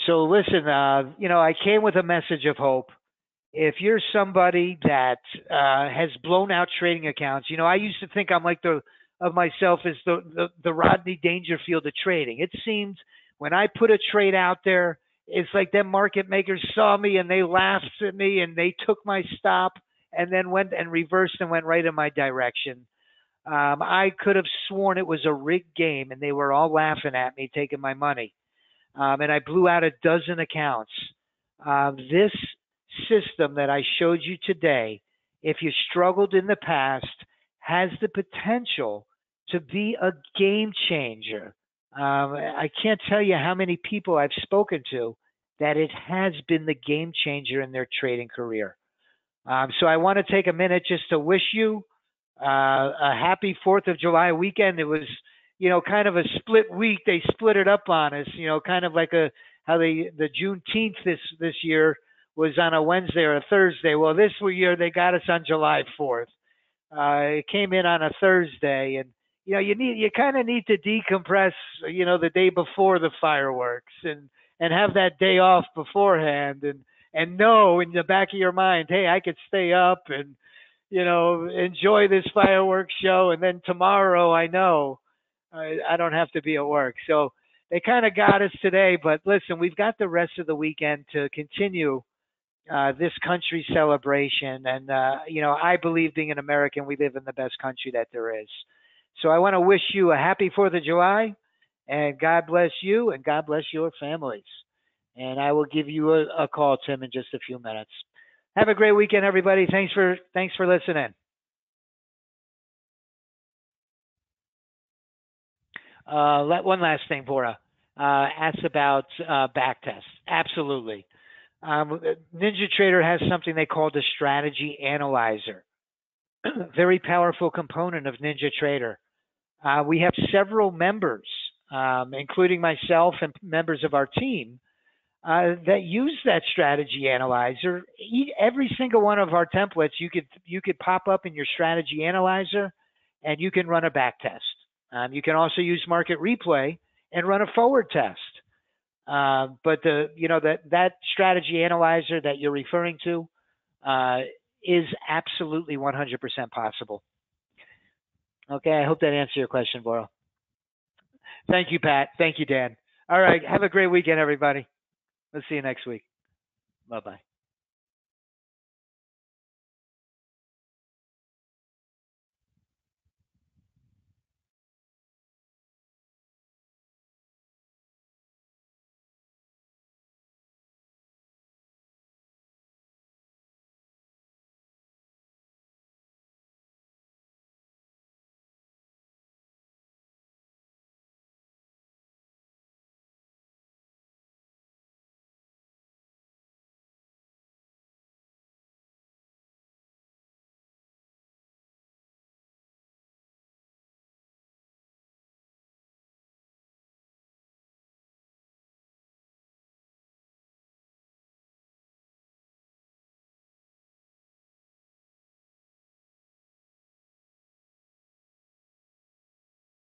So listen, I came with a message of hope. If you're somebody that has blown out trading accounts, I used to think I'm like myself as the Rodney Dangerfield of trading. It seemed when I put a trade out there, it's like them market makers saw me and they laughed at me and they took my stop and then went and reversed and went right in my direction. I could have sworn it was a rigged game and they were all laughing at me, taking my money. And I blew out a dozen accounts. This system that I showed you today, if you struggled in the past, has the potential to be a game changer. I can't tell you how many people I've spoken to that it has been the game changer in their trading career. So I want to take a minute just to wish you a happy 4th of July weekend. It was, kind of a split week. They split it up on us, kind of like a how the Juneteenth this year was on a Wednesday or a Thursday. Well, this year they got us on July 4th. It came in on a Thursday, and you kind of need to decompress, the day before the fireworks, and have that day off beforehand, and know in the back of your mind, hey, I could stay up and enjoy this fireworks show, and then tomorrow I know I don't have to be at work. So they kind of got us today, but listen, we've got the rest of the weekend to continue this country celebration. And, I believe being an American, we live in the best country that there is. So I want to wish you a happy 4th of July, and God bless you and God bless your families. And I will give you a call, Tim, in just a few minutes. Have a great weekend, everybody. Thanks for listening. One last thing, Bora. Asked about back tests. Absolutely. Ninja Trader has something they call the strategy analyzer. Very powerful component of Ninja Trader. We have several members, including myself and members of our team, that use that strategy analyzer. Every single one of our templates, you could pop up in your strategy analyzer, and you can run a back test. You can also use Market Replay and run a forward test. But that strategy analyzer that you're referring to is absolutely 100% possible. Okay, I hope that answered your question, Bora. Thank you, Pat. Thank you, Dan. All right, have a great weekend, everybody. Let's see you next week. Bye-bye.